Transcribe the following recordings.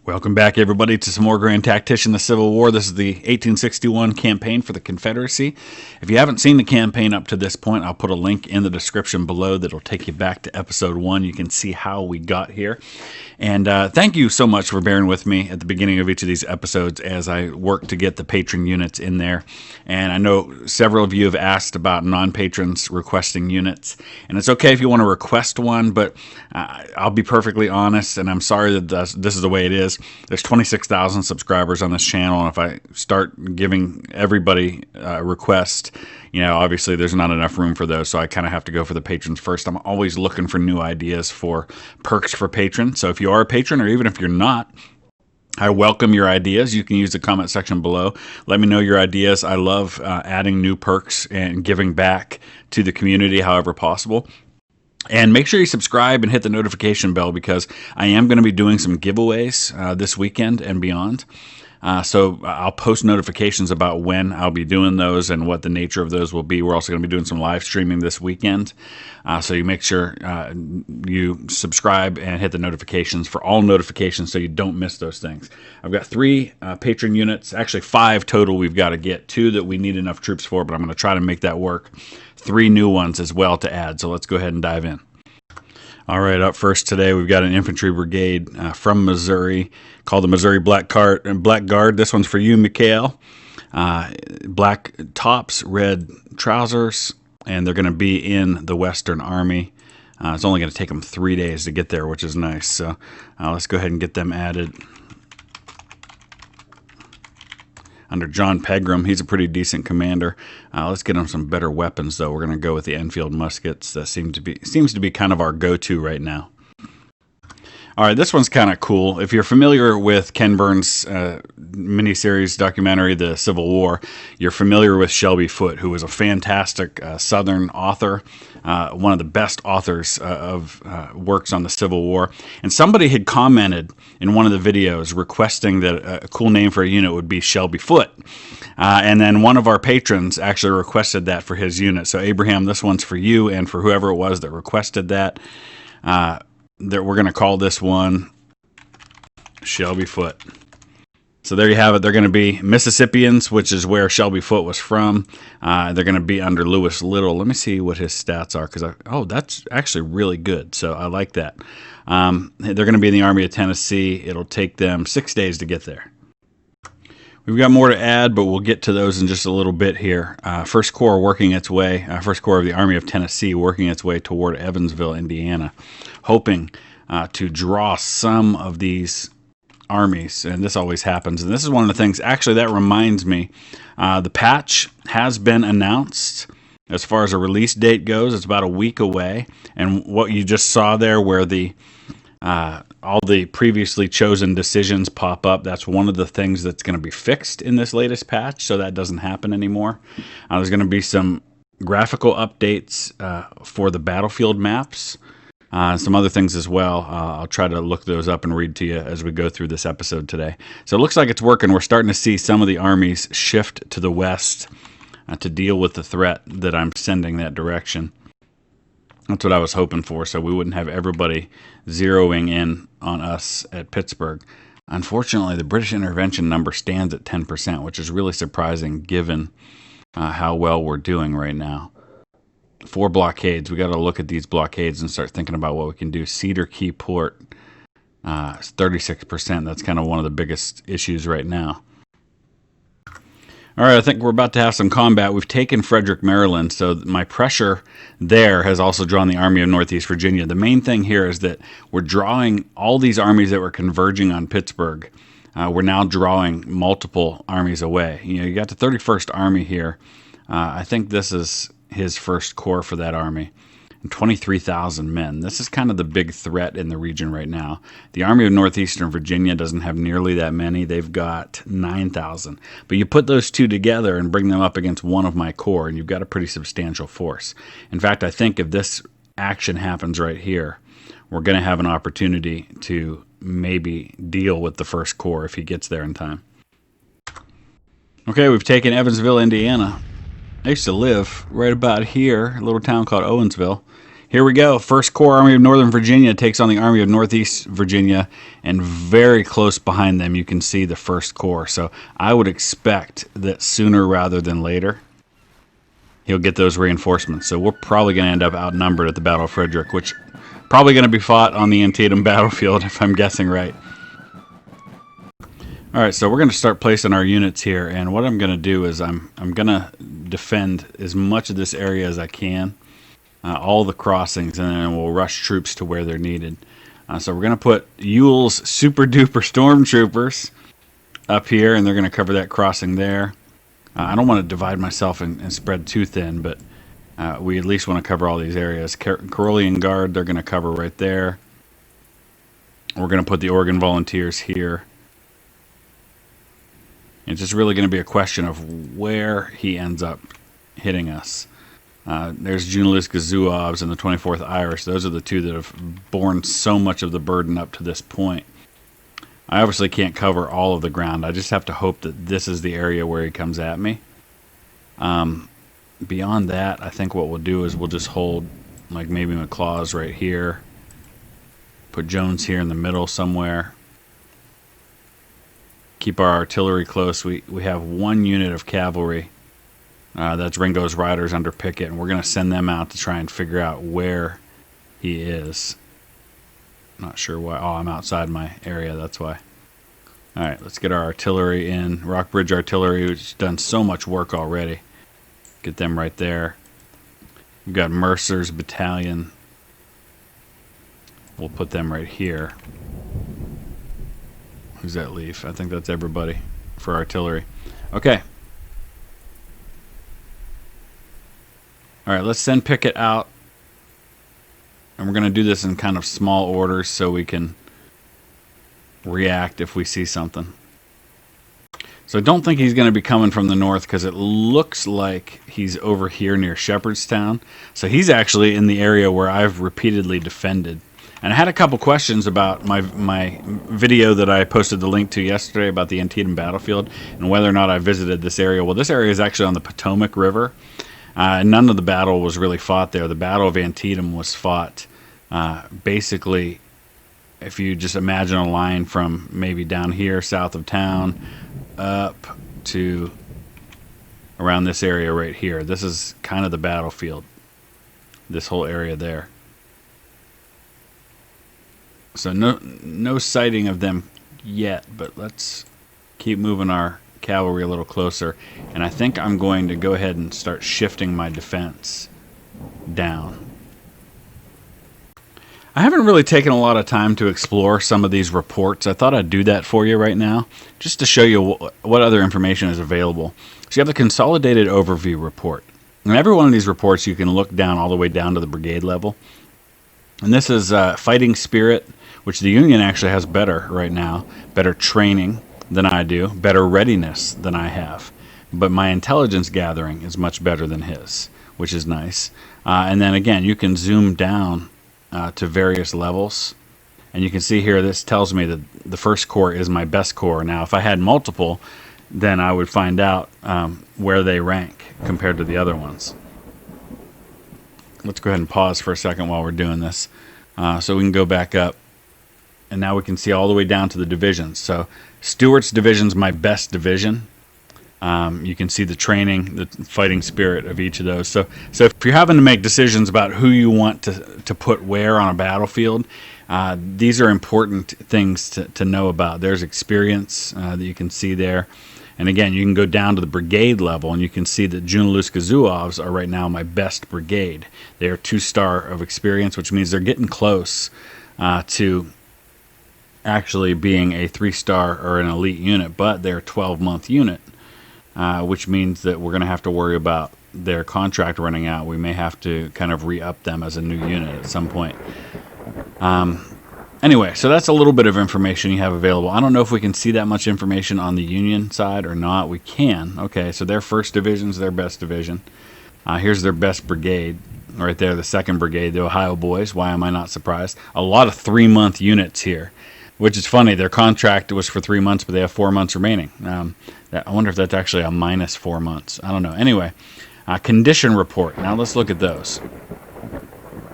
Welcome back, everybody, to some more Grand Tactician, the Civil War. This is the 1861 campaign for the Confederacy. If you haven't seen the campaign up to this point, I'll put a link in the description below that'll take you back to episode 1. You can see how we got here. And thank you so much for bearing with me at the beginning of each of these episodes as I work to get the patron units in there. And I know several of you have asked about non-patrons requesting units. And it's okay if you want to request one, but I'll be perfectly honest, and I'm sorry that this is the way it is. There's 26,000 subscribers on this channel, and if I start giving everybody a request, obviously there's not enough room for those, so I kind of have to go for the patrons first. I'm always looking for new ideas for perks for patrons, so if you are a patron, or even if you're not, I welcome your ideas. You can use the comment section below. Let me know your ideas. I love adding new perks and giving back to the community however possible. And make sure you subscribe and hit the notification bell because I am going to be doing some giveaways this weekend and beyond. So I'll post notifications about when I'll be doing those and what the nature of those will be. We're also going to be doing some live streaming this weekend. So you make sure you subscribe and hit the notifications for all notifications so you don't miss those things. I've got 3 patron units, actually 5 total we've got to get. 2 that we need enough troops for, but I'm going to try to make that work. 3 new ones as well to add. So let's go ahead and dive in. All right, up first today, we've got an infantry brigade from Missouri called the Missouri Black Guard. This one's for you, Mikhail. Black tops, red trousers, and they're going to be in the Western Army. It's only going to take them 3 days to get there, which is nice. So let's go ahead and get them added. Under John Pegram, he's a pretty decent commander. Let's get him some better weapons, though. We're going to go with the Enfield muskets. That seems to be kind of our go-to right now. All right, this one's kind of cool. If you're familiar with Ken Burns' miniseries documentary, The Civil War, you're familiar with Shelby Foote, who was a fantastic Southern author, one of the best authors of works on the Civil War. And somebody had commented in one of the videos requesting that a cool name for a unit would be Shelby Foote. And then one of our patrons actually requested that for his unit. So Abraham, this one's for you and for whoever it was that requested that. That we're going to call this one Shelby Foote. So there you have it. They're going to be Mississippians, which is where Shelby Foote was from. They're going to be under Lewis Little. Let me see what his stats are, because that's actually really good. So I like that. They're going to be in the Army of Tennessee. It'll take them 6 days to get there. We've got more to add, but we'll get to those in just a little bit here. First Corps working its way, First Corps of the Army of Tennessee working its way toward Evansville, Indiana, hoping to draw some of these armies, and this always happens. And this is one of the things, actually, that reminds me, the patch has been announced. As far as a release date goes, it's about a week away, and what you just saw there where the all the previously chosen decisions pop up, that's one of the things that's going to be fixed in this latest patch, so that doesn't happen anymore. There's going to be some graphical updates for the battlefield maps, some other things as well. I'll try to look those up and read to you as we go through this episode today. So it looks like it's working. We're starting to see some of the armies shift to the west to deal with the threat that I'm sending that direction. That's what I was hoping for, so we wouldn't have everybody zeroing in on us at Pittsburgh. Unfortunately, the British intervention number stands at 10%, which is really surprising given how well we're doing right now. 4 blockades. We got to look at these blockades and start thinking about what we can do. Cedar Key Port, 36%. That's kind of one of the biggest issues right now. All right, I think we're about to have some combat. We've taken Frederick, Maryland, so my pressure there has also drawn the Army of Northeast Virginia. The main thing here is that we're drawing all these armies that were converging on Pittsburgh. We're now drawing multiple armies away. You got the 31st Army here. I think this is his first corps for that army. And 23,000 men. This is kind of the big threat in the region right now. The Army of Northeastern Virginia doesn't have nearly that many. They've got 9,000. But you put those two together and bring them up against one of my corps, and you've got a pretty substantial force. In fact, I think if this action happens right here, we're going to have an opportunity to maybe deal with the First Corps if he gets there in time. Okay, we've taken Evansville, Indiana. I used to live right about here, a little town called Owensville. Here we go. 1st Corps Army of Northern Virginia takes on the Army of Northeast Virginia, and very close behind them you can see the 1st Corps. So I would expect that sooner rather than later he'll get those reinforcements. So we're probably going to end up outnumbered at the Battle of Frederick, which probably going to be fought on the Antietam battlefield if I'm guessing right. All right, so we're going to start placing our units here, and what I'm going to do is I'm going to defend as much of this area as I can, all the crossings, and then we'll rush troops to where they're needed. So we're going to put Jull's super duper stormtroopers up here, and they're going to cover that crossing there. I don't want to divide myself and spread too thin, but we at least want to cover all these areas. Carolean Guard, they're going to cover right there. We're going to put the Oregon Volunteers here. It's just really going to be a question of where he ends up hitting us. There's Junaluska Zouaves and the 24th Irish. Those are the two that have borne so much of the burden up to this point. I obviously can't cover all of the ground. I just have to hope that this is the area where he comes at me. Beyond that, I think what we'll do is we'll just hold like maybe McLaws right here. Put Jones here in the middle somewhere. Keep our artillery close. We have 1 unit of cavalry. That's Ringo's Riders under Pickett, and we're going to send them out to try and figure out where he is. Not sure why. Oh, I'm outside my area, that's why. All right, let's get our artillery in. Rockbridge Artillery, which has done so much work already. Get them right there. We've got Mercer's Battalion. We'll put them right here. Who's that leave? I think that's everybody for artillery. Okay. All right, let's send Pickett out. And we're going to do this in kind of small orders so we can react if we see something. So I don't think he's going to be coming from the north because it looks like he's over here near Shepherdstown. So he's actually in the area where I've repeatedly defended. And I had a couple questions about my video that I posted the link to yesterday about the Antietam battlefield and whether or not I visited this area. Well, this area is actually on the Potomac River. None of the battle was really fought there. The Battle of Antietam was fought basically, if you just imagine a line from maybe down here south of town up to around this area right here. This is kind of the battlefield, this whole area there. So no sighting of them yet, but let's keep moving our cavalry a little closer. And I think I'm going to go ahead and start shifting my defense down. I haven't really taken a lot of time to explore some of these reports. I thought I'd do that for you right now, just to show you what other information is available. So you have the Consolidated Overview Report. And every one of these reports you can look down all the way down to the brigade level. And this is fighting spirit, which the Union actually has better right now, better training than I do, better readiness than I have. But my intelligence gathering is much better than his, which is nice. And then again, you can zoom down to various levels. And you can see here, this tells me that the 1st Corps is my best corps. Now, if I had multiple, then I would find out where they rank compared to the other ones. Let's go ahead and pause for a second while we're doing this. So we can go back up. And now we can see all the way down to the divisions. So Stewart's division's my best division. You can see the training, the fighting spirit of each of those. So if you're having to make decisions about who you want to put where on a battlefield, these are important things to know about. There's experience that you can see there. And again, you can go down to the brigade level, and you can see that Junaluska Zouaves are right now my best brigade. They are 2-star of experience, which means they're getting close to actually being a 3-star or an elite unit, but they're a 12-month unit, which means that we're going to have to worry about their contract running out. We may have to kind of re-up them as a new unit at some point. Anyway, so that's a little bit of information you have available. I don't know if we can see that much information on the Union side or not. We can. Okay, so their 1st Division's their best division. Here's their best brigade. Right there, the 2nd Brigade, the Ohio Boys. Why am I not surprised? A lot of 3-month units here, which is funny. Their contract was for 3 months, but they have 4 months remaining. I wonder if that's actually a minus 4 months. I don't know. Anyway, condition report. Now let's look at those.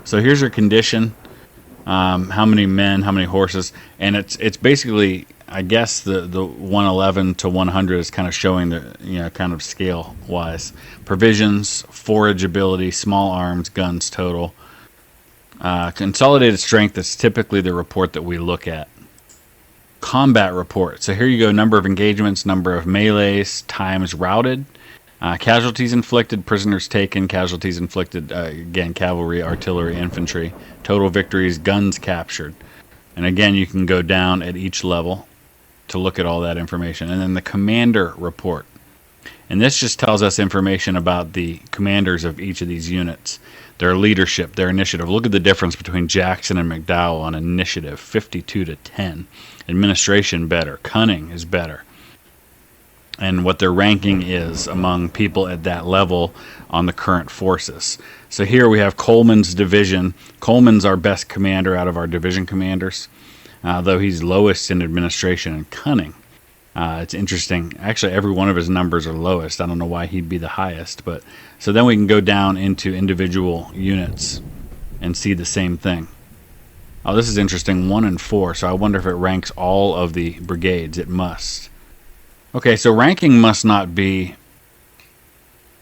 So here's your condition. How many men, how many horses, and it's basically, I guess the 111 to 100 is kind of showing the kind of scale wise. Provisions, forage ability, small arms, guns total. Consolidated strength is typically the report that we look at. Combat report. So here you go: number of engagements, number of melees, times routed, casualties inflicted, prisoners taken, casualties inflicted, again, cavalry, artillery, infantry, total victories, guns captured. And again, you can go down at each level to look at all that information. And then the commander report. And this just tells us information about the commanders of each of these units, their leadership, their initiative. Look at the difference between Jackson and McDowell on initiative, 52 to 10. Administration better, cunning is better. And what their ranking is among people at that level on the current forces. So here we have Coleman's division. Coleman's our best commander out of our division commanders, though he's lowest in administration and cunning. It's interesting. Actually, every one of his numbers are lowest. I don't know why he'd be the highest. But so then we can go down into individual units and see the same thing. Oh, this is interesting. 1 and 4. So I wonder if it ranks all of the brigades. It must. Okay, so ranking must not be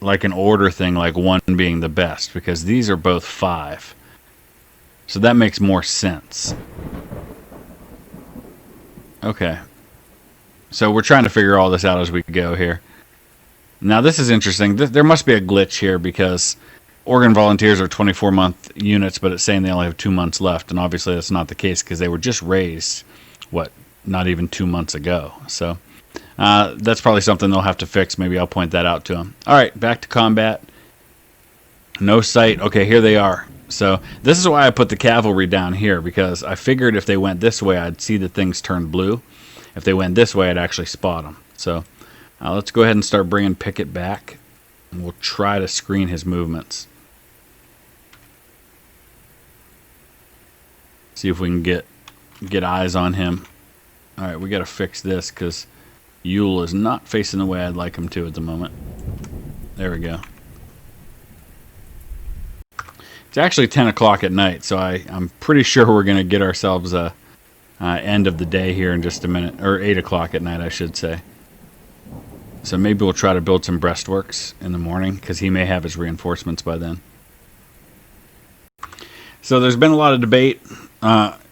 like an order thing, like 1 being the best, because these are both 5. So that makes more sense. Okay. So we're trying to figure all this out as we go here. Now this is interesting. There must be a glitch here because Oregon Volunteers are 24-month units, but it's saying they only have 2 months left, and obviously that's not the case because they were just raised, not even 2 months ago. So that's probably something they'll have to fix. Maybe I'll point that out to them. All right, back to combat. No sight. Okay, here they are. So this is why I put the cavalry down here, because I figured if they went this way, I'd see the things turn blue. If they went this way, I'd actually spot them. So let's go ahead and start bringing Pickett back, and we'll try to screen his movements. See if we can get eyes on him. All right, we got to fix this because Jull is not facing the way I'd like him to at the moment. There we go. It's actually 10 o'clock at night, so I'm pretty sure we're going to get ourselves a end of the day here in just a minute, or 8 o'clock at night, I should say. So maybe we'll try to build some breastworks in the morning because he may have his reinforcements by then. So there's been a lot of debate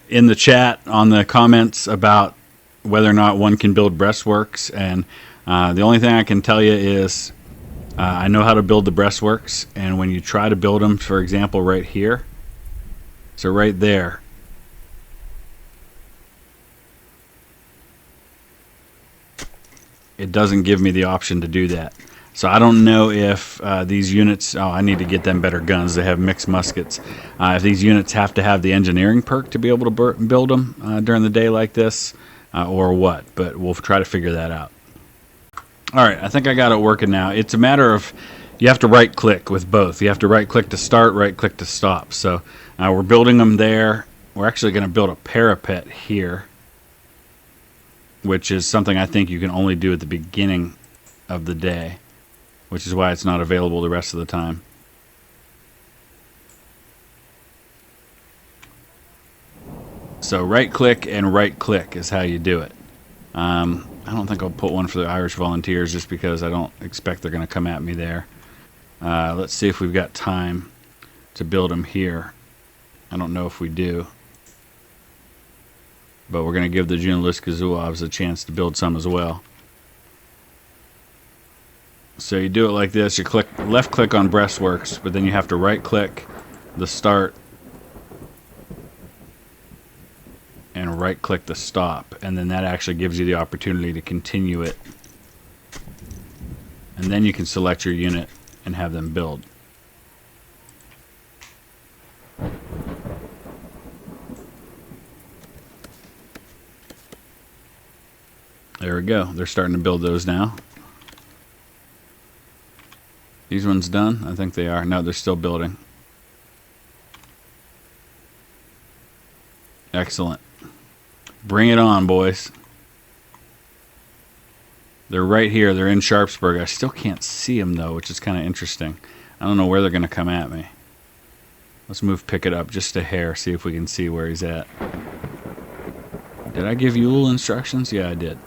in the chat, on the comments, about whether or not one can build breastworks, and the only thing I can tell you is I know how to build the breastworks, and when you try to build them, for example, right here, so right there, it doesn't give me the option to do that. So I don't know if these units, I need to get them better guns. They have mixed muskets. If these units have to have the engineering perk to be able to build them during the day like this, or what, but we'll try to figure that out. All right, I think I got it working now. It's a matter of, you have to right click with both. You have to right click to start, right click to stop. So we're building them there. We're actually going to build a parapet here, which is something I think you can only do at the beginning of the day, which is why it's not available the rest of the time. So right click and right click is how you do it. I don't think I'll put one for the Irish Volunteers just because I don't expect they're going to come at me there. Let's see if we've got time to build them here. I don't know if we do. But we're going to give the Journalistka Zouaves a chance to build some as well. So you do it like this. You click left click on breastworks, but then you have to right click the start and right click the stop, and then that actually gives you the opportunity to continue it, and then you can select your unit and have them build. There we go. They're starting to build those now. These ones done? I think they are. No, they're still building. Excellent. Bring it on, boys. They're right here. They're in Sharpsburg. I still can't see them, though, which is kind of interesting. I don't know where they're going to come at me. Let's move Pickett up just a hair, see if we can see where he's at. Did I give Jull instructions? Yeah, I did.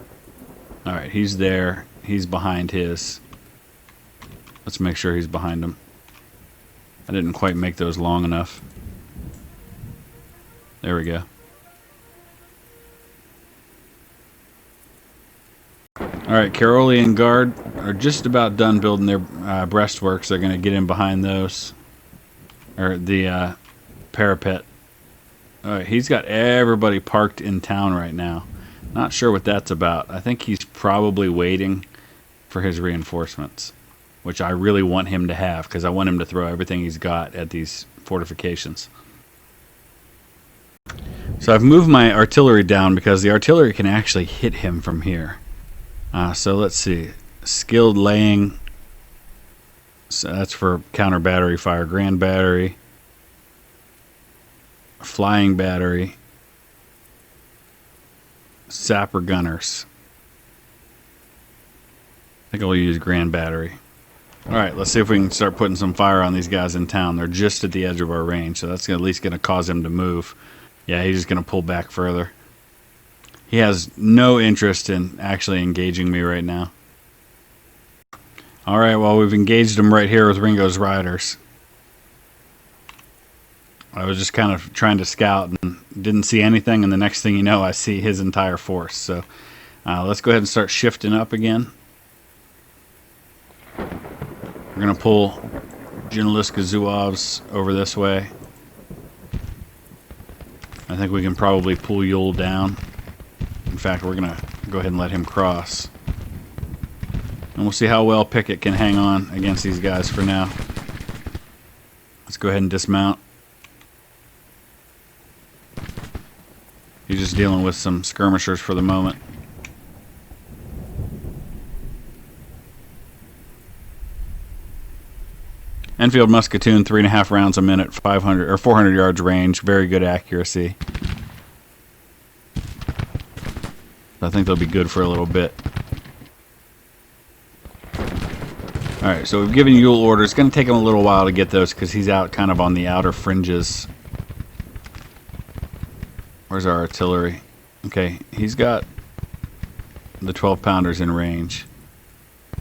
Alright, he's there. He's behind his. Let's make sure he's behind him. I didn't quite make those long enough. There we go. Alright, Caroli and Guard are just about done building their breastworks. They're going to get in behind those. Or the parapet. Alright, he's got everybody parked in town right now. Not sure what that's about. I think he's probably waiting for his reinforcements, which I really want him to have, because I want him to throw everything he's got at these fortifications. So I've moved my artillery down because the artillery can actually hit him from here. So let's see. Skilled laying. So that's for counter battery fire. Grand battery. Flying battery. Sapper gunners. I think I'll use grand battery. Alright, let's see if we can start putting some fire on these guys in town. They're just at the edge of our range, so that's at least going to cause him to move. Yeah, he's just going to pull back further. He has no interest in actually engaging me right now. Alright, well, we've engaged him right here with Ringo's Riders. I was just kind of trying to scout and didn't see anything, and the next thing you know, I see his entire force. So let's go ahead and start shifting up again. We're going to pull Generaliska Zouaves over this way. I think we can probably pull Jull down. In fact, we're going to go ahead and let him cross. And we'll see how well Pickett can hang on against these guys for now. Let's go ahead and dismount. He's just dealing with some skirmishers for the moment. Enfield musketoon, 3.5 rounds a minute, 500 or 400 yards range, very good accuracy. I think they'll be good for a little bit. Alright, so we've given Jull orders. It's going to take him a little while to get those because he's out kind of on the outer fringes. Where's our artillery? Okay, he's got the 12-pounders in range.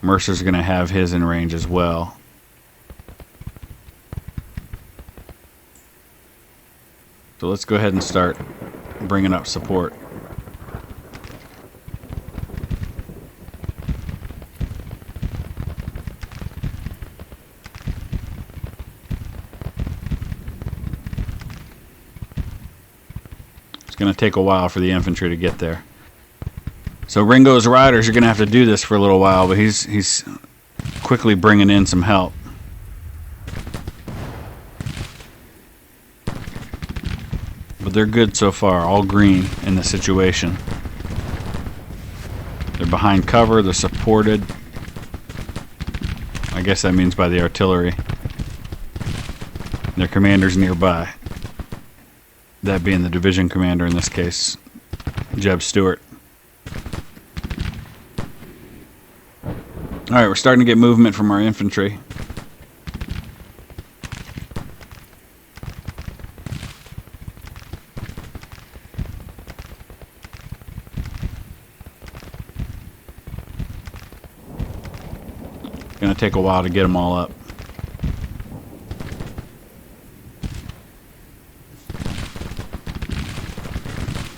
Mercer's going to have his in range as well. So let's go ahead and start bringing up support. It's going to take a while for the infantry to get there. So Ringo's Riders are going to have to do this for a little while, but he's quickly bringing in some help. But they're good so far, all green in this situation. They're behind cover, they're supported. I guess that means by the artillery. Their commander's nearby. That being the division commander in this case, Jeb Stewart. Alright, we're starting to get movement from our infantry. It's going to take a while to get them all up.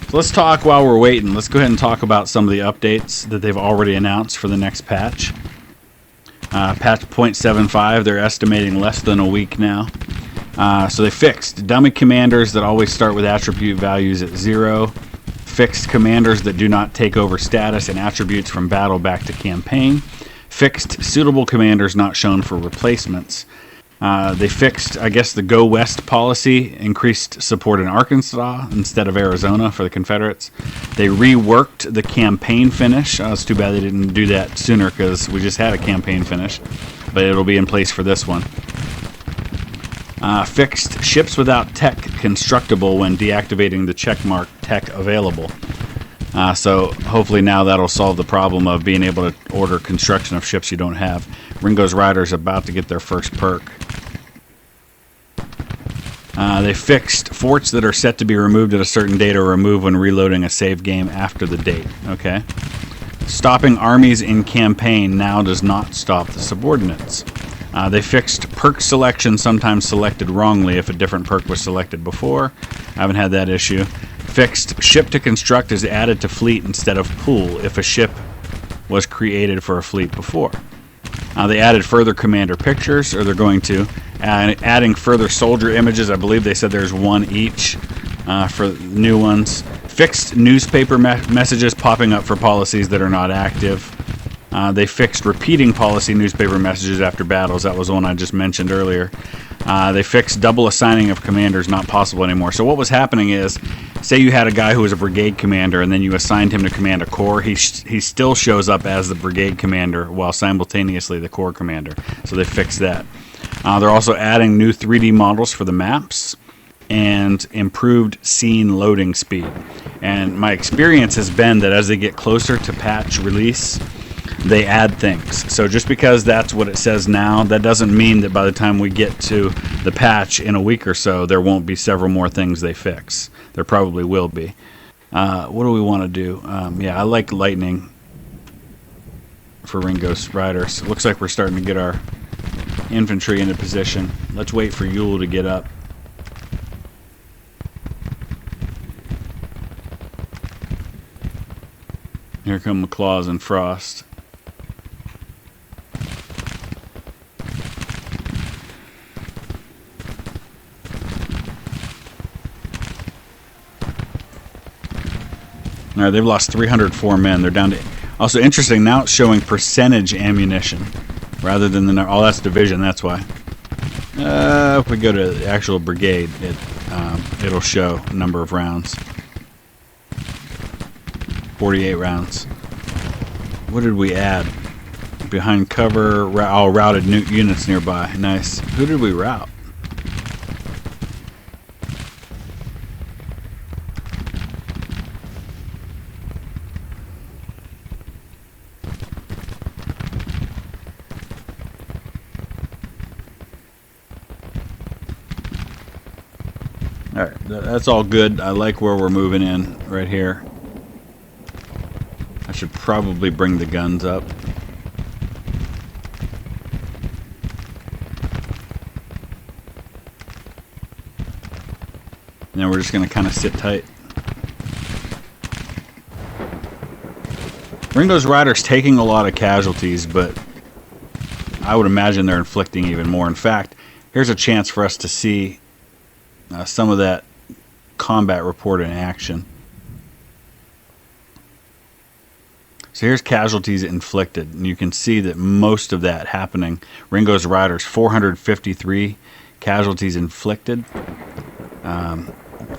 So let's talk while we're waiting. Let's go ahead and talk about some of the updates that they've already announced for the next patch. Patch 0.75, they're estimating less than a week now. So they fixed dummy commanders that always start with attribute values at 0. Fixed commanders that do not take over status and attributes from battle back to campaign. Fixed suitable commanders not shown for replacements. They fixed, I guess, the Go West policy, increased support in Arkansas instead of Arizona for the Confederates. They reworked the campaign finish. It's too bad they didn't do that sooner because we just had a campaign finish, but it'll be in place for this one. Fixed ships without tech constructible when deactivating the checkmark tech available. So hopefully now that'll solve the problem of being able to order construction of ships you don't have. Ringo's Riders about to get their first perk. They fixed forts that are set to be removed at a certain date or removed when reloading a save game after the date. Okay. Stopping armies in campaign now does not stop the subordinates. They fixed perk selection, sometimes selected wrongly if a different perk was selected before. I haven't had that issue. Fixed ship to construct is added to fleet instead of pool if a ship was created for a fleet before. They added further commander pictures, or they're going to. Adding further soldier images. I believe they said there's one each for new ones. Fixed newspaper messages popping up for policies that are not active. They fixed repeating policy newspaper messages after battles. That was one I just mentioned earlier. They fixed double assigning of commanders, not possible anymore. So what was happening is, say you had a guy who was a brigade commander and then you assigned him to command a corps, he still shows up as the brigade commander while simultaneously the corps commander. So they fixed that. They're also adding new 3D models for the maps and improved scene loading speed. And my experience has been that as they get closer to patch release, they add things. So just because that's what it says now, that doesn't mean that by the time we get to the patch in a week or so, there won't be several more things they fix. There probably will be. What do we want to do? Yeah, I like lightning for Ringo's riders. It looks like we're starting to get our infantry into position. Let's wait for Jull to get up. Here come McClaws and Frost. All right, they've lost 304 men. They're down to... Also interesting, now it's showing percentage ammunition rather than the... Oh, that's division, that's why. If we go to the actual brigade, it'll show number of rounds. 48 rounds. What did we add? Behind cover, routed units nearby. Nice. Who did we route? Alright, that's all good. I like where we're moving in right here. I should probably bring the guns up. Now we're just going to kind of sit tight. Ringo's Rider's taking a lot of casualties, but I would imagine they're inflicting even more. In fact, here's a chance for us to see some of that combat report in action. So here's casualties inflicted, and you can see that most of that happening. Ringo's Riders, 453 casualties inflicted. I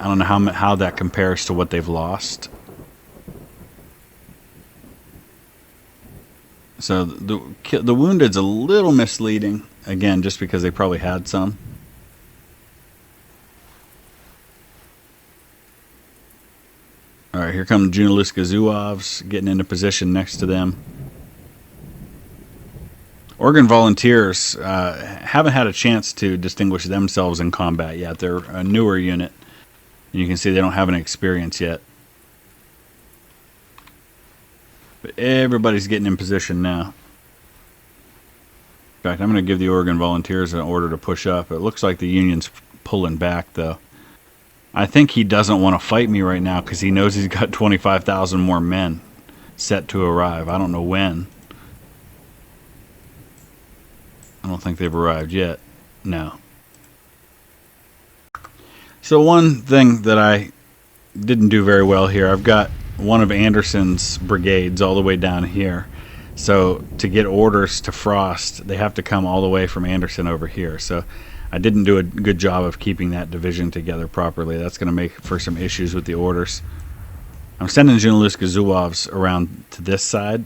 don't know how that compares to what they've lost. So the wounded's a little misleading, again, just because they probably had some. All right, here come Junaluska Zuovs getting into position next to them. Oregon Volunteers haven't had a chance to distinguish themselves in combat yet. They're a newer unit. And you can see they don't have any experience yet. But everybody's getting in position now. In fact, I'm going to give the Oregon Volunteers an order to push up. It looks like the Union's pulling back, though. I think he doesn't want to fight me right now because he knows he's got 25,000 more men set to arrive. I don't know when. I don't think they've arrived yet. No. So one thing that I didn't do very well here, I've got one of Anderson's brigades all the way down here. So to get orders to Frost, they have to come all the way from Anderson over here. So I didn't do a good job of keeping that division together properly. That's going to make for some issues with the orders. I'm sending Junaluska Zuovs around to this side,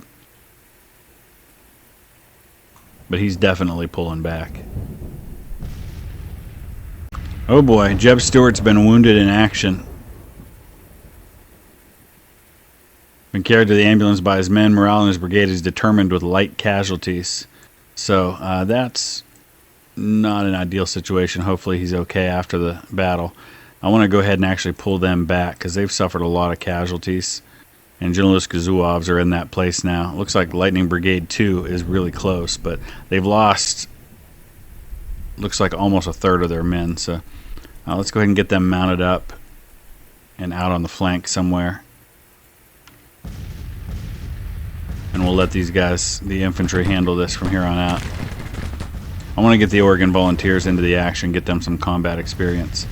but he's definitely pulling back. Oh boy, Jeb Stewart's been wounded in action. Been carried to the ambulance by his men. Morale in his brigade is determined with light casualties. So that's not an ideal situation. Hopefully he's okay after the battle. I want to go ahead and actually pull them back because they've suffered a lot of casualties. And Generalist Gazuovs are in that place now. It looks like Lightning Brigade 2 is really close, but they've lost, looks like almost a third of their men. So let's go ahead and get them mounted up and out on the flank somewhere. And we'll let these guys, the infantry, handle this from here on out. I want to get the Oregon Volunteers into the action, get them some combat experience.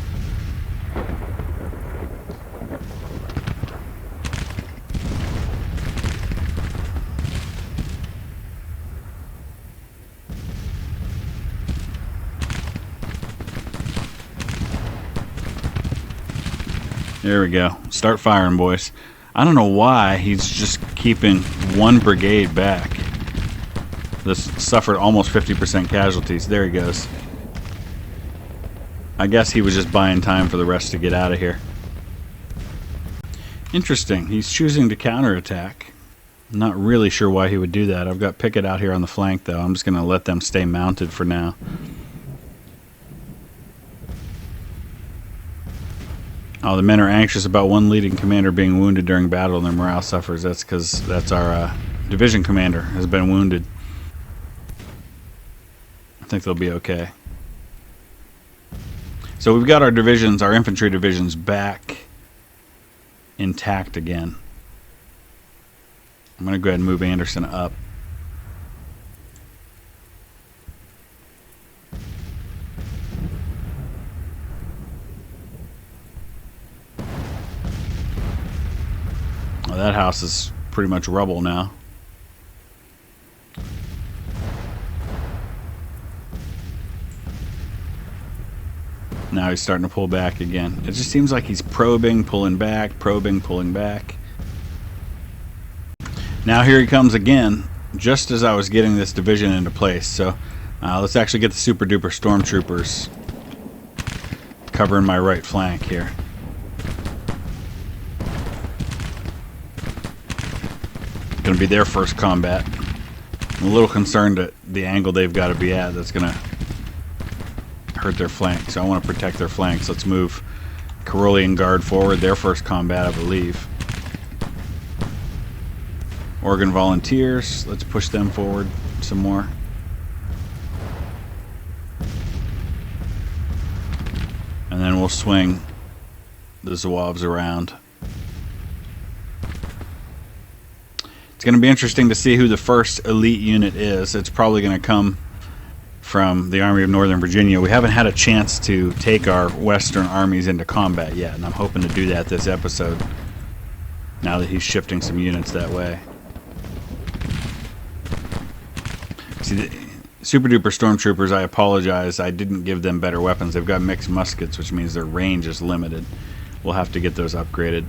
There we go. Start firing, boys. I don't know why he's just keeping one brigade back. This suffered almost 50% casualties. There he goes. I guess he was just buying time for the rest to get out of here. Interesting. He's choosing to counterattack. I'm not really sure why he would do that. I've got Pickett out here on the flank, though. I'm just going to let them stay mounted for now. Oh, the men are anxious about one leading commander being wounded during battle and their morale suffers. That's because that's our division commander has been wounded. I think they'll be okay. So we've got our divisions, our infantry divisions, back intact again. I'm going to go ahead and move Anderson up. Well, that house is pretty much rubble now. Now he's starting to pull back again. It just seems like he's probing, pulling back, probing, pulling back. Now here he comes again, just as I was getting this division into place. So let's actually get the super duper stormtroopers covering my right flank here. Going to be their first combat. I'm a little concerned at the angle they've got to be at. That's going to hurt their flank, so I want to protect their flanks. Let's move Carolean Guard forward. Their first combat, I believe. Oregon Volunteers. Let's push them forward some more. And then we'll swing the Zouaves around. It's going to be interesting to see who the first elite unit is. It's probably going to come from the Army of Northern Virginia. We haven't had a chance to take our Western armies into combat yet, and I'm hoping to do that this episode, now that he's shifting some units that way. See, the Super Duper Stormtroopers, I apologize, I didn't give them better weapons. They've got mixed muskets, which means their range is limited. We'll have to get those upgraded.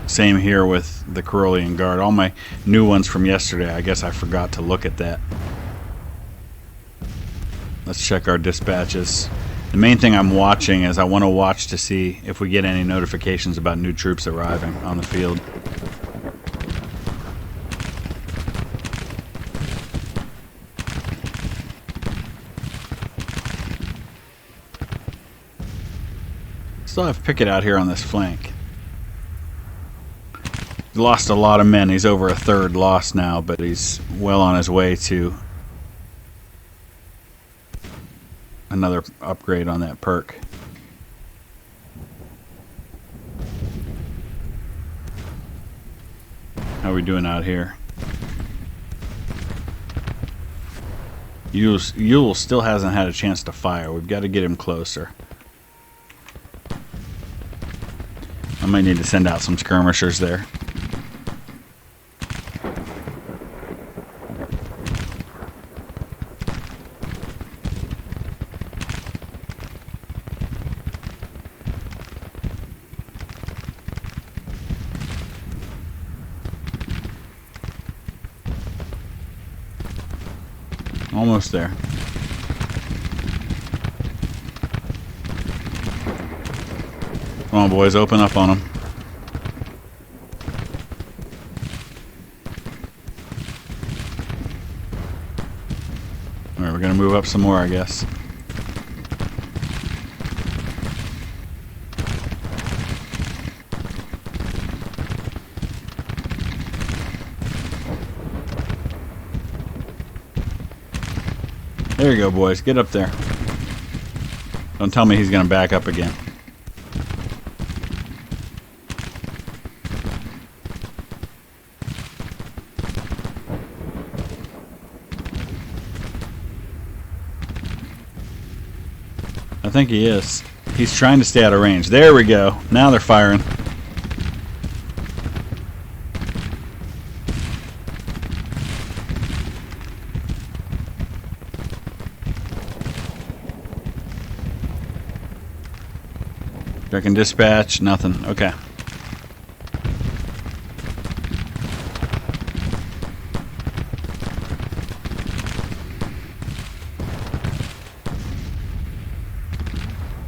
Same here with the Carolean Guard. All my new ones from yesterday, I guess I forgot to look at that. Let's check our dispatches. The main thing I'm watching is I want to watch to see if we get any notifications about new troops arriving on the field. Still have Pickett out here on this flank. He lost a lot of men. He's over a third lost now, but he's well on his way to another upgrade on that perk. How are we doing out here? Jull still hasn't had a chance to fire. We've got to get him closer. I might need to send out some skirmishers there. Almost there. Come on, boys, open up on them. Alright, we're going to going to move up some more, I guess. There you go, boys. Get up there. Don't tell me he's going to back up again. I think he is. He's trying to stay out of range. There we go. Now they're firing. I can dispatch. Nothing. Okay.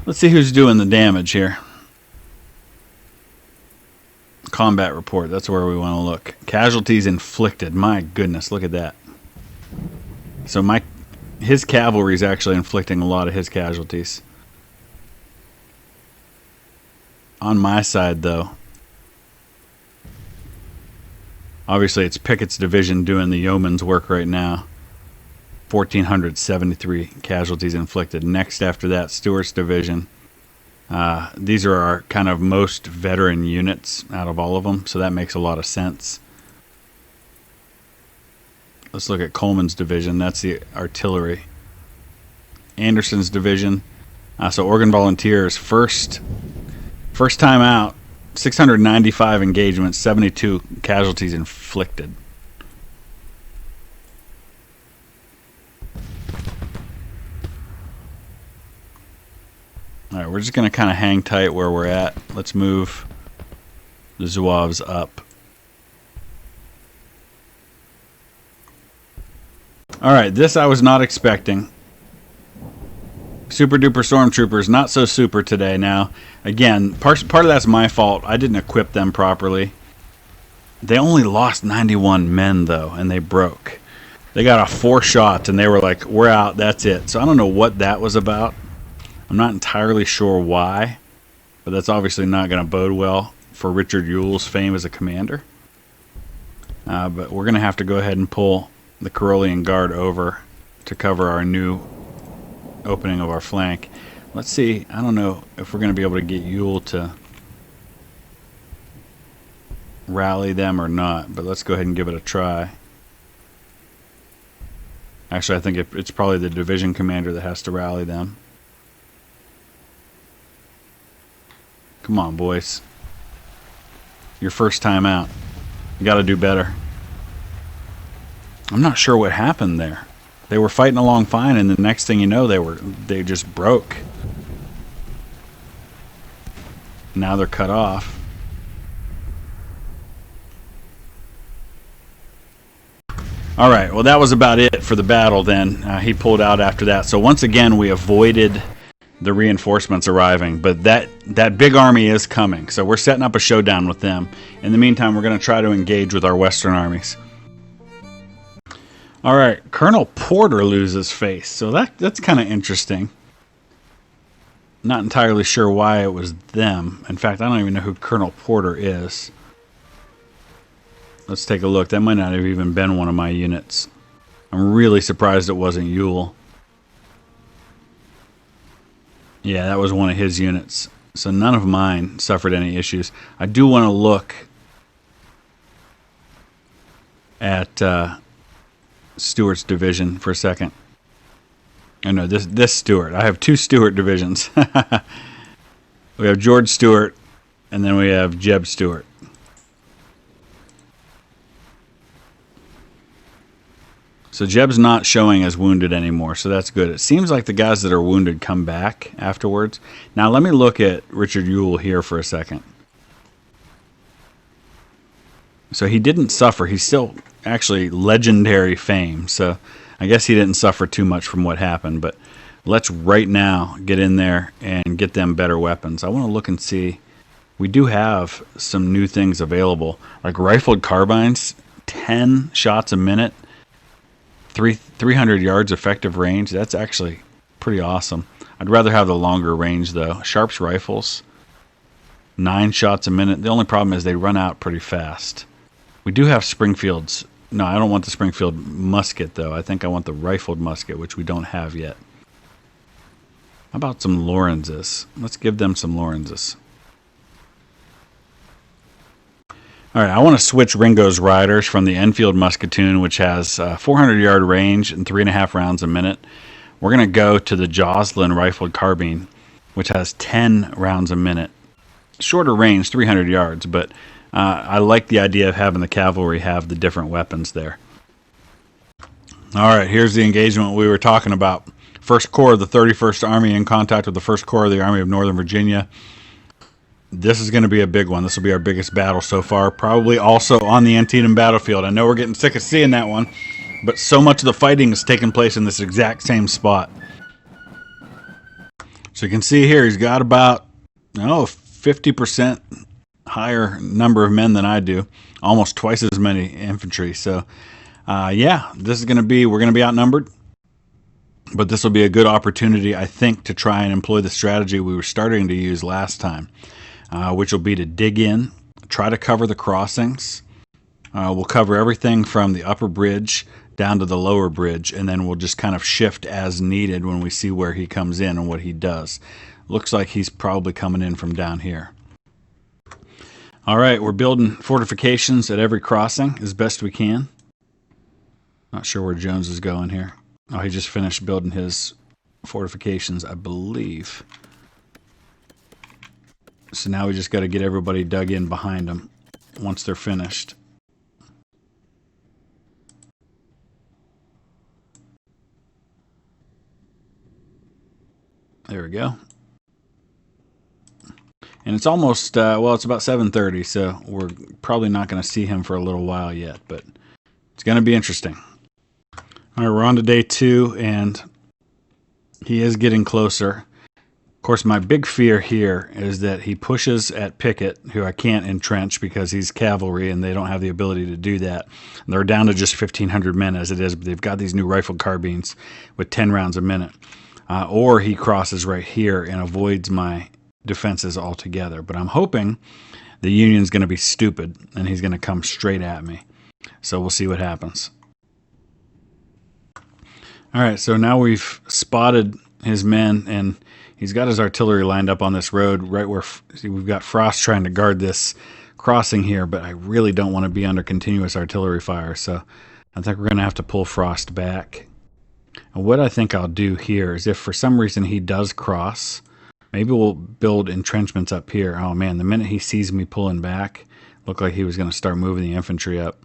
Let's see who's doing the damage here. Combat report. That's where we want to look. Casualties inflicted. My goodness, look at that. So his cavalry is actually inflicting a lot of his casualties. On my side, though, obviously it's Pickett's division doing the yeoman's work right now. 1,473 casualties inflicted. Next after that, Stewart's division. These are our kind of most veteran units out of all of them, so that makes a lot of sense. Let's look at Coleman's division. That's the artillery. Anderson's division. So Oregon Volunteers, first time out, 695 engagements, 72 casualties inflicted. All right, we're just going to kind of hang tight where we're at. Let's move the Zouaves up. All right, this I was not expecting. Super duper stormtroopers, not so super today. Now, again, part of that's my fault. I didn't equip them properly. They only lost 91 men, though, and they broke. They got a 4 shots, and they were like, we're out, that's it. So I don't know what that was about. I'm not entirely sure why, but that's obviously not going to bode well for Richard Ewell's fame as a commander. But we're going to have to go ahead and pull the Carolean Guard over to cover our new opening of our flank. Let's see. I don't know if we're going to be able to get Ewell to rally them or not, but let's go ahead and give it a try. Actually, I think it's probably the division commander that has to rally them. Come on, boys. Your first time out. You got to do better. I'm not sure what happened there. They were fighting along fine, and the next thing you know, they just broke. Now they're cut off. All right, well, that was about it for the battle then. He pulled out after that. So once again, we avoided the reinforcements arriving, but that big army is coming. So we're setting up a showdown with them. In the meantime, we're going to try to engage with our western armies. All right, Colonel Porter loses face. So that's kind of interesting. Not entirely sure why it was them. In fact, I don't even know who Colonel Porter is. Let's take a look. That might not have even been one of my units. I'm really surprised it wasn't Ewell. Yeah, that was one of his units. So none of mine suffered any issues. I do want to look at Stewart's division for a second. Oh no, this Stewart. I have 2 Stewart divisions. We have George Stewart, and then we have Jeb Stewart. So Jeb's not showing as wounded anymore, so that's good. It seems like the guys that are wounded come back afterwards. Now let me look at Richard Ewell here for a second. So he didn't suffer. He's still actually legendary fame, so I guess he didn't suffer too much from what happened. But let's right now get in there and get them better weapons. I want to look and see. We do have some new things available, like rifled carbines, 10 shots a minute. 300 yards effective range. That's actually pretty awesome. I'd rather have the longer range, though. Sharps rifles, 9 shots a minute. The only problem is they run out pretty fast. We do have Springfields. No, I don't want the Springfield musket, though. I think I want the rifled musket, which we don't have yet. How about some Lorenzes? Let's give them some Lorenzes. All right, I want to switch Ringo's Riders from the Enfield Musketoon, which has 400-yard range and 3.5 rounds a minute. We're going to go to the Joslin Rifled Carbine, which has 10 rounds a minute. Shorter range, 300 yards, but I like the idea of having the cavalry have the different weapons there. All right, here's the engagement we were talking about. 1st Corps of the 31st Army in contact with the 1st Corps of the Army of Northern Virginia. This is going to be a big one. This will be our biggest battle so far. Probably also on the Antietam battlefield. I know we're getting sick of seeing that one, but so much of the fighting is taking place in this exact same spot. So you can see here, he's got about 50% higher number of men than I do. Almost twice as many infantry. So, yeah, this is going to be, we're going to be outnumbered. But this will be a good opportunity, I think, to try and employ the strategy we were starting to use last time, which will be to dig in, try to cover the crossings. We'll cover everything from the upper bridge down to the lower bridge, and then we'll just kind of shift as needed when we see where he comes in and what he does. Looks like he's probably coming in from down here. All right, we're building fortifications at every crossing as best we can. Not sure where Jones is going here. Oh, he just finished building his fortifications, I believe. So now we just got to get everybody dug in behind them once they're finished. There we go. And it's almost, well, it's about 7:30, so we're probably not going to see him for a little while yet, but it's going to be interesting. All right, we're on to day 2, and he is getting closer. Of course, my big fear here is that he pushes at Pickett, who I can't entrench because he's cavalry and they don't have the ability to do that. And they're down to just 1,500 men as it is, but they've got these new rifled carbines with 10 rounds a minute. Or he crosses right here and avoids my defenses altogether. But I'm hoping the Union's going to be stupid and he's going to come straight at me. So we'll see what happens. All right, so now we've spotted his men, and he's got his artillery lined up on this road right where we've got Frost trying to guard this crossing here, but I really don't want to be under continuous artillery fire, so I think we're going to have to pull Frost back. And what I think I'll do here is if for some reason he does cross, maybe we'll build entrenchments up here. Oh man, the minute he sees me pulling back, looked like he was going to start moving the infantry up.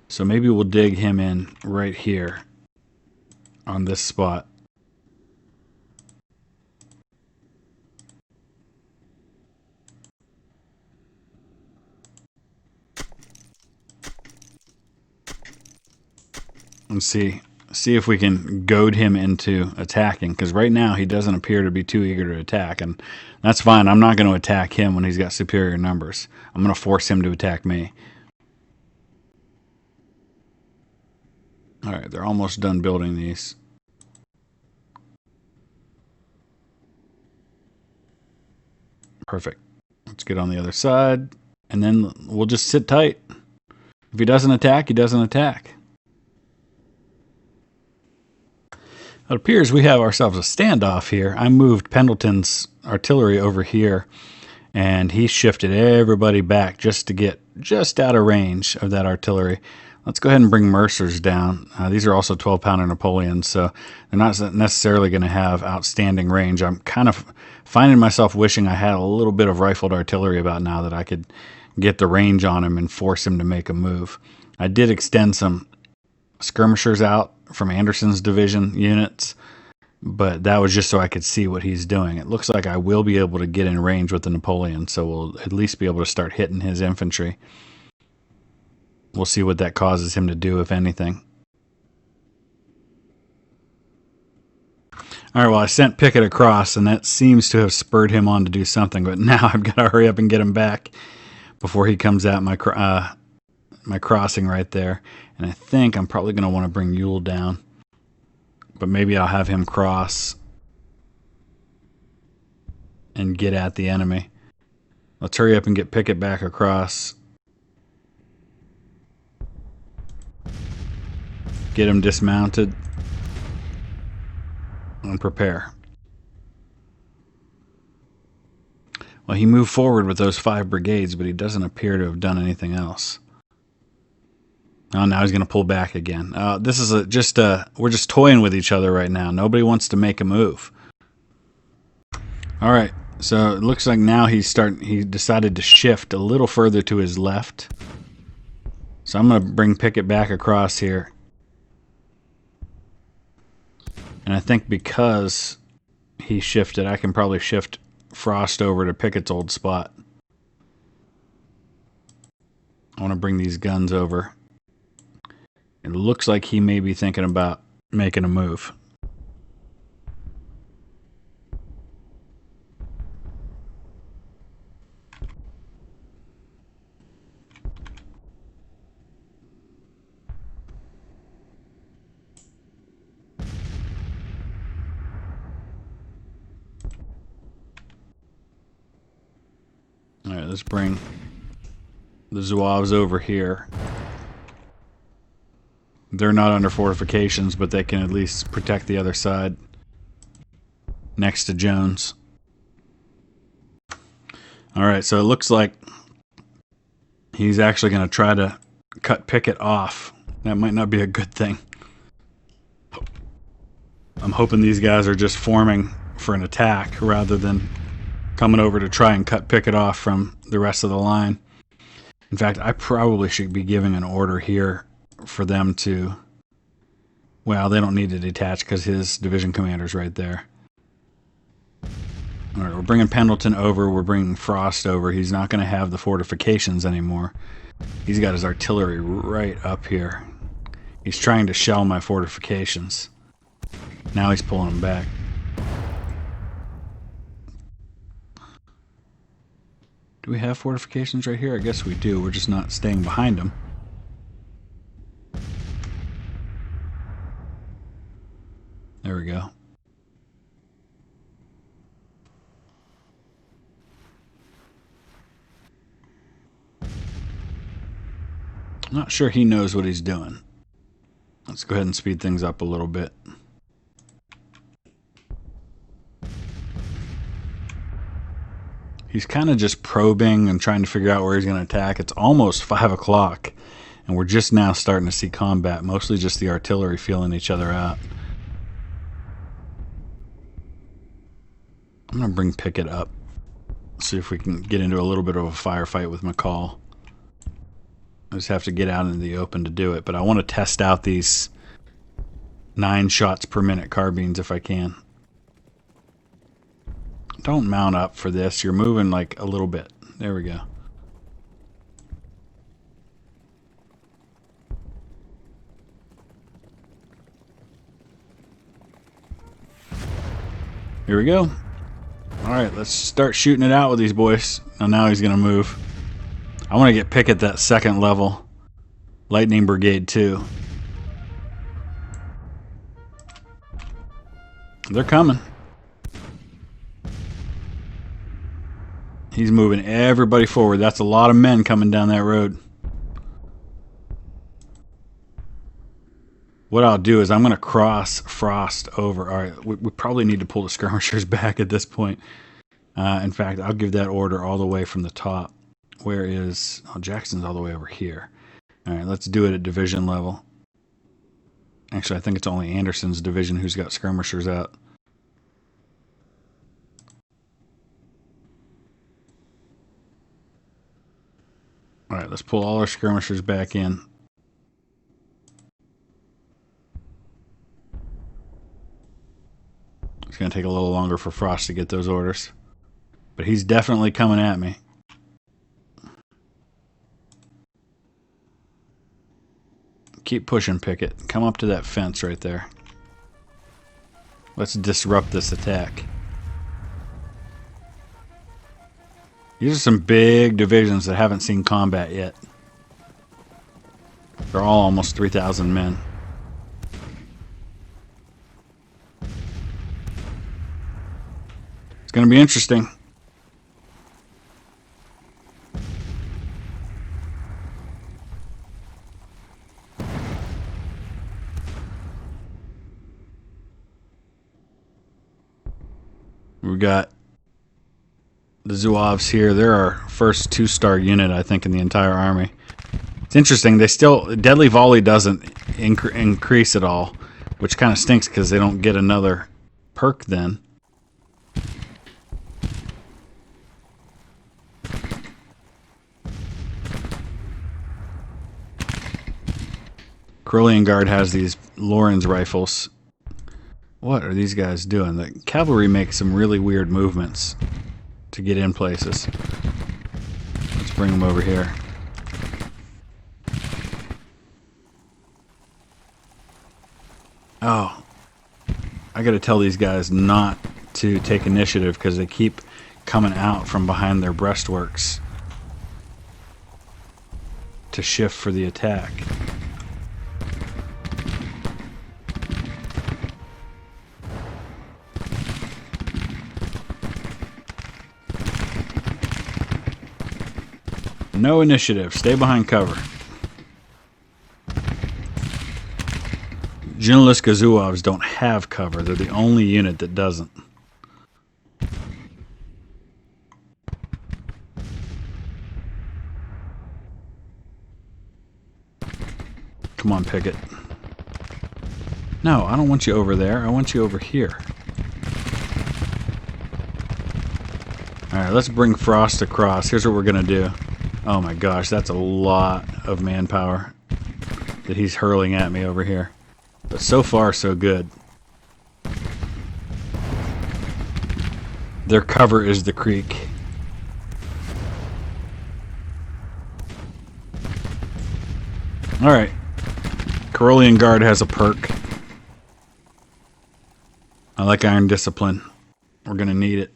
So maybe we'll dig him in right here on this spot. And see if we can goad him into attacking, because right now he doesn't appear to be too eager to attack, and that's fine. I'm not going to attack him when he's got superior numbers. I'm going to force him to attack me. All right, they're almost done building these. Perfect. Let's get on the other side, and then we'll just sit tight. If he doesn't attack, he doesn't attack. It appears we have ourselves a standoff here. I moved Pendleton's artillery over here, and he shifted everybody back just to get just out of range of that artillery. Let's go ahead and bring Mercers down. These are also 12-pounder Napoleons, so they're not necessarily going to have outstanding range. I'm kind of finding myself wishing I had a little bit of rifled artillery about now that I could get the range on him and force him to make a move. I did extend some skirmishers out from Anderson's division units, but that was just so I could see what he's doing. It looks like I will be able to get in range with the Napoleon, so we'll at least be able to start hitting his infantry. We'll see what that causes him to do, if anything. All right, well, I sent Pickett across, and that seems to have spurred him on to do something, but now I've got to hurry up and get him back before he comes at my my crossing right there. And I think I'm probably going to want to bring Jull down. But maybe I'll have him cross and get at the enemy. Let's hurry up and get Pickett back across. Get him dismounted. And prepare. Well, he moved forward with those 5 brigades, but he doesn't appear to have done anything else. Oh, now he's going to pull back again. This is we're just toying with each other right now. Nobody wants to make a move. All right, so it looks like now he decided to shift a little further to his left. So I'm going to bring Pickett back across here. And I think because he shifted, I can probably shift Frost over to Pickett's old spot. I want to bring these guns over. It looks like he may be thinking about making a move. All right, let's bring the Zouaves over here. They're not under fortifications, but they can at least protect the other side next to Jones. All right, so it looks like he's actually going to try to cut Pickett off. That might not be a good thing. I'm hoping these guys are just forming for an attack rather than coming over to try and cut Pickett off from the rest of the line. In fact, I probably should be giving an order here for them to... Well, they don't need to detach because his division commander's right there. All right, we're bringing Pendleton over. We're bringing Frost over. He's not going to have the fortifications anymore. He's got his artillery right up here. He's trying to shell my fortifications. Now he's pulling them back. Do we have fortifications right here? I guess we do. We're just not staying behind them. There we go. I'm not sure he knows what he's doing. Let's go ahead and speed things up a little bit. He's kind of just probing and trying to figure out where he's going to attack. It's almost 5 o'clock, and we're just now starting to see combat, mostly just the artillery feeling each other out. I'm going to bring Pickett up, see if we can get into a little bit of a firefight with McCall. I just have to get out into the open to do it, but I want to test out these 9 shots per minute carbines if I can. Don't mount up for this. You're moving like a little bit. There we go. Here we go. All right, let's start shooting it out with these boys. Oh, now he's going to move. I want to get Pickett that second level. Lightning Brigade too. They're coming. He's moving everybody forward. That's a lot of men coming down that road. What I'll do is I'm going to cross Frost over. All right, we probably need to pull the skirmishers back at this point. In fact, I'll give that order all the way from the top. Where is... Oh, Jackson's all the way over here. All right, let's do it at division level. Actually, I think it's only Anderson's division who's got skirmishers out. All right, let's pull all our skirmishers back in. It's going to take a little longer for Frost to get those orders. But he's definitely coming at me. Keep pushing, Pickett. Come up to that fence right there. Let's disrupt this attack. These are some big divisions that haven't seen combat yet. They're all almost 3,000 men. It's going to be interesting. We got the Zouaves here. They're our first 2-star unit, I think, in the entire army. It's interesting. They still... Deadly Volley doesn't increase at all, which kind of stinks because they don't get another perk then. Carolean Guard has these Lorenz rifles. What are these guys doing? The cavalry makes some really weird movements to get in places. Let's bring them over here. Oh, I gotta tell these guys not to take initiative because they keep coming out from behind their breastworks to shift for the attack. No initiative. Stay behind cover. Junaluska Zouaves don't have cover. They're the only unit that doesn't. Come on, Pickett. No, I don't want you over there. I want you over here. Alright, let's bring Frost across. Here's what we're going to do. Oh my gosh, that's a lot of manpower that he's hurling at me over here. But so far, so good. Their cover is the creek. Alright. Carolean Guard has a perk. I like Iron Discipline. We're going to need it.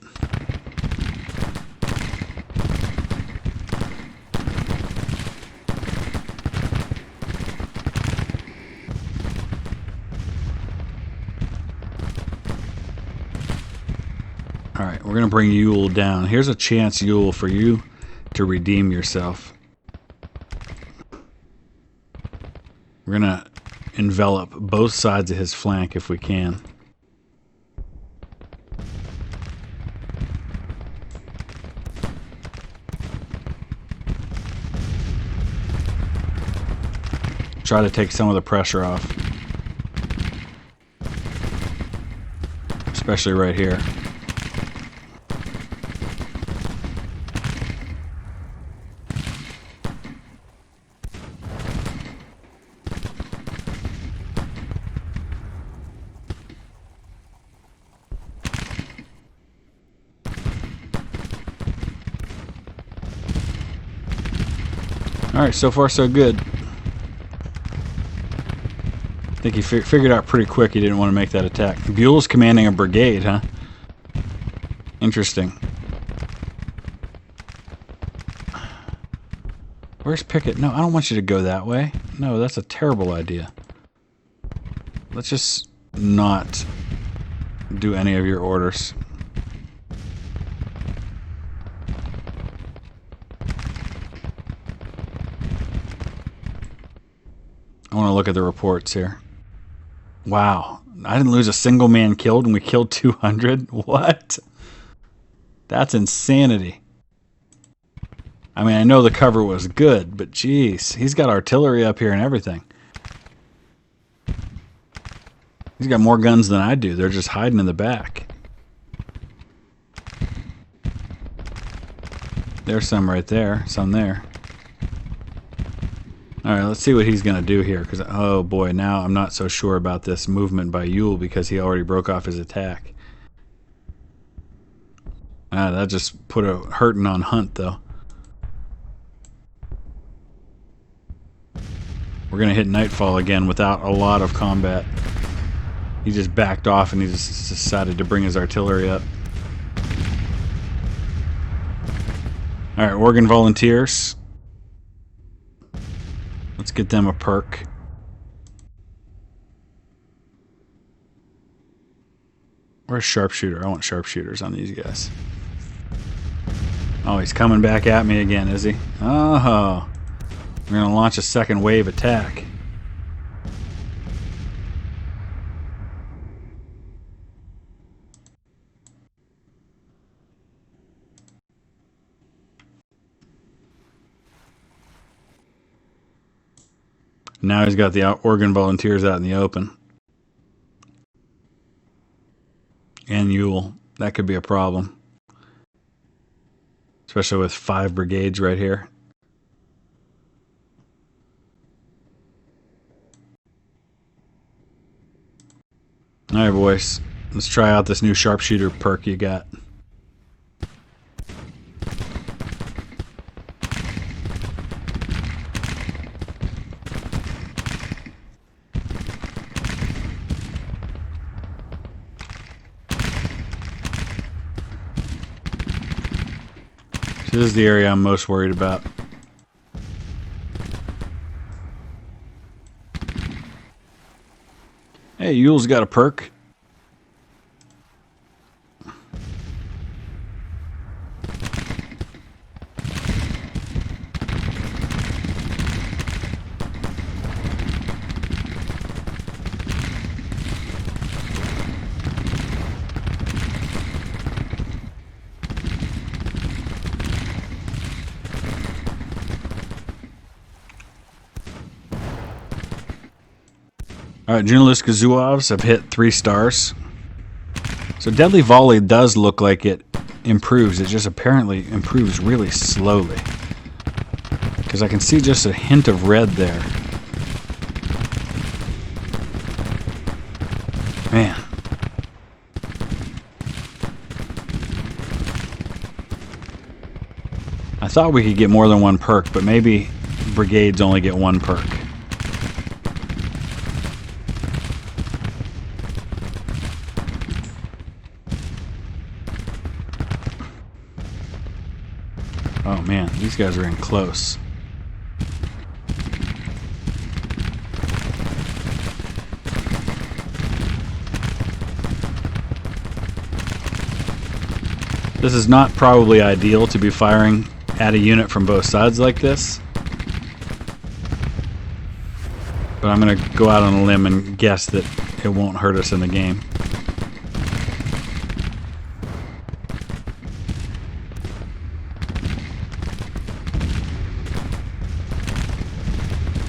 Alright, we're going to bring Jull down. Here's a chance, Jull, for you to redeem yourself. We're going to envelop both sides of his flank if we can. Try to take some of the pressure off. Especially right here. Alright, so far so good. I think he figured out pretty quick he didn't want to make that attack. Buell's commanding a brigade, huh? Interesting. Where's Pickett? No, I don't want you to go that way. No, that's a terrible idea. Let's just not do any of your orders. I want to look at the reports here. Wow. I didn't lose a single man killed and we killed 200? What? That's insanity. I mean, I know the cover was good, but geez, he's got artillery up here and everything. He's got more guns than I do. They're just hiding in the back. There's some right there, some there. Alright, let's see what he's going to do here. Because, oh boy, now I'm not so sure about this movement by Jull because he already broke off his attack. That just put a hurting on Hunt, though. We're going to hit Nightfall again without a lot of combat. He just backed off and he just decided to bring his artillery up. Alright, Oregon Volunteers. Let's get them a perk. Where's sharpshooter? I want sharpshooters on these guys. Oh, he's coming back at me again, is he? Oh, we're going to launch a second wave attack. Now he's got the Oregon Volunteers out in the open. And Jull. That could be a problem. Especially with 5 brigades right here. Alright, boys. Let's try out this new sharpshooter perk you got. This is the area I'm most worried about. Hey, Jull's got a perk. Alright, journalist Gazuovs have hit 3 stars. So Deadly Volley does look like it improves. It just apparently improves really slowly. Because I can see just a hint of red there. Man. I thought we could get more than 1 perk, but maybe brigades only get 1 perk. Oh man, these guys are in close. This is not probably ideal to be firing at a unit from both sides like this. But I'm going to go out on a limb and guess that it won't hurt us in the game.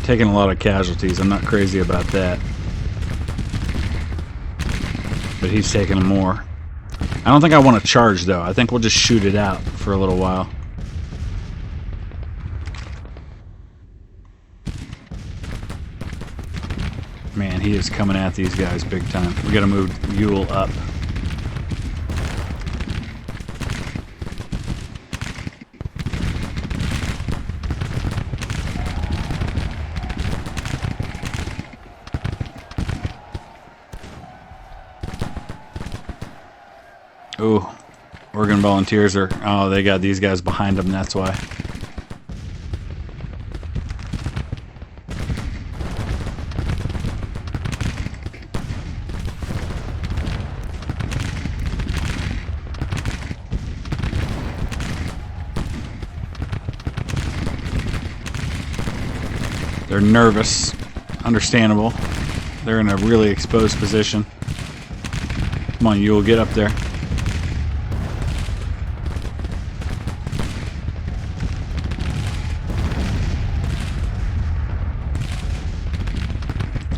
Taking a lot of casualties. I'm not crazy about that. But he's taking more. I don't think I want to charge, though. I think we'll just shoot it out for a little while. Man, he is coming at these guys big time. We got to move Jull up. Ooh, Oregon Volunteers are... Oh, they got these guys behind them, that's why. They're nervous. Understandable. They're in a really exposed position. Come on, Jull, get up there.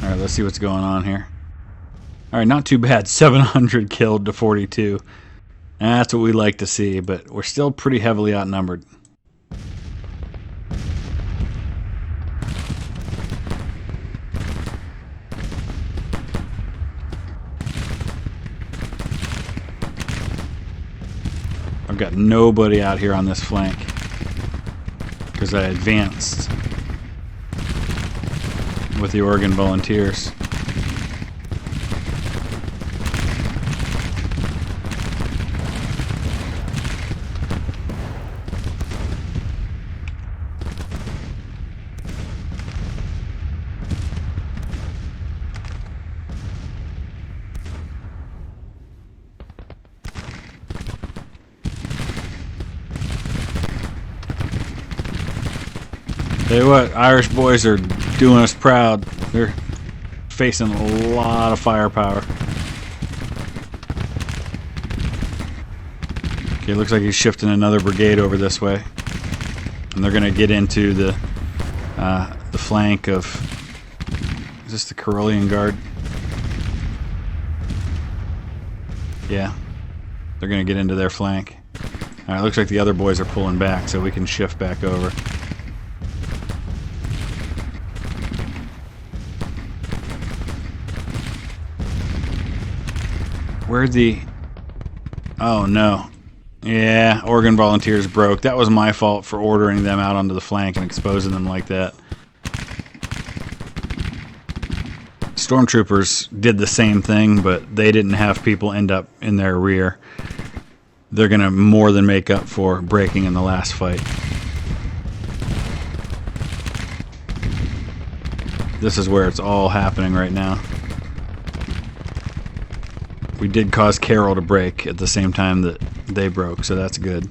Alright, let's see what's going on here. Alright, not too bad. 700 killed to 42. That's what we like to see, but we're still pretty heavily outnumbered. I've got nobody out here on this flank because I advanced with the Oregon Volunteers. Tell you what, Irish boys are doing us proud. They're facing a lot of firepower. Okay, looks like he's shifting another brigade over this way, and they're going to get into the flank of. Is this the Carolean Guard? Yeah, they're going to get into their flank. All right, looks like the other boys are pulling back, so we can shift back over. Where'd the... Oh, no. Yeah, Oregon Volunteers broke. That was my fault for ordering them out onto the flank and exposing them like that. Stormtroopers did the same thing, but they didn't have people end up in their rear. They're going to more than make up for breaking in the last fight. This is where it's all happening right now. We did cause Carroll to break at the same time that they broke, so that's good.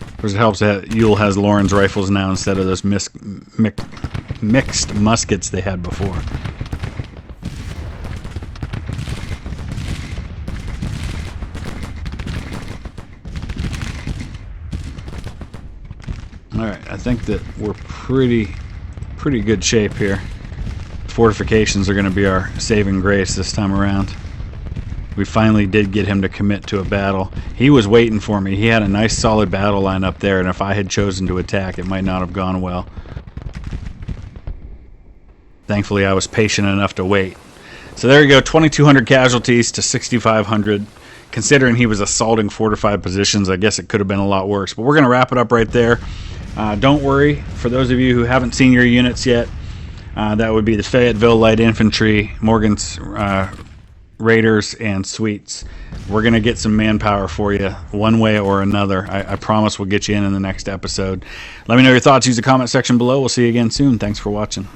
Of course, it helps that Jull has Lauren's rifles now instead of those mixed muskets they had before. Alright, I think that we're pretty good shape here. Fortifications are going to be our saving grace this time around. We finally did get him to commit to a battle. He was waiting for me. He had a nice solid battle line up there, and if I had chosen to attack, it might not have gone well. Thankfully, I was patient enough to wait. So there you go, 2,200 casualties to 6,500. Considering he was assaulting fortified positions, I guess it could have been a lot worse. But we're going to wrap it up right there. Don't worry, for those of you who haven't seen your units yet, that would be the Fayetteville Light Infantry, Morgan's Raiders, and Sweets. We're going to get some manpower for you one way or another. I promise we'll get you in the next episode. Let me know your thoughts. Use the comment section below. We'll see you again soon. Thanks for watching.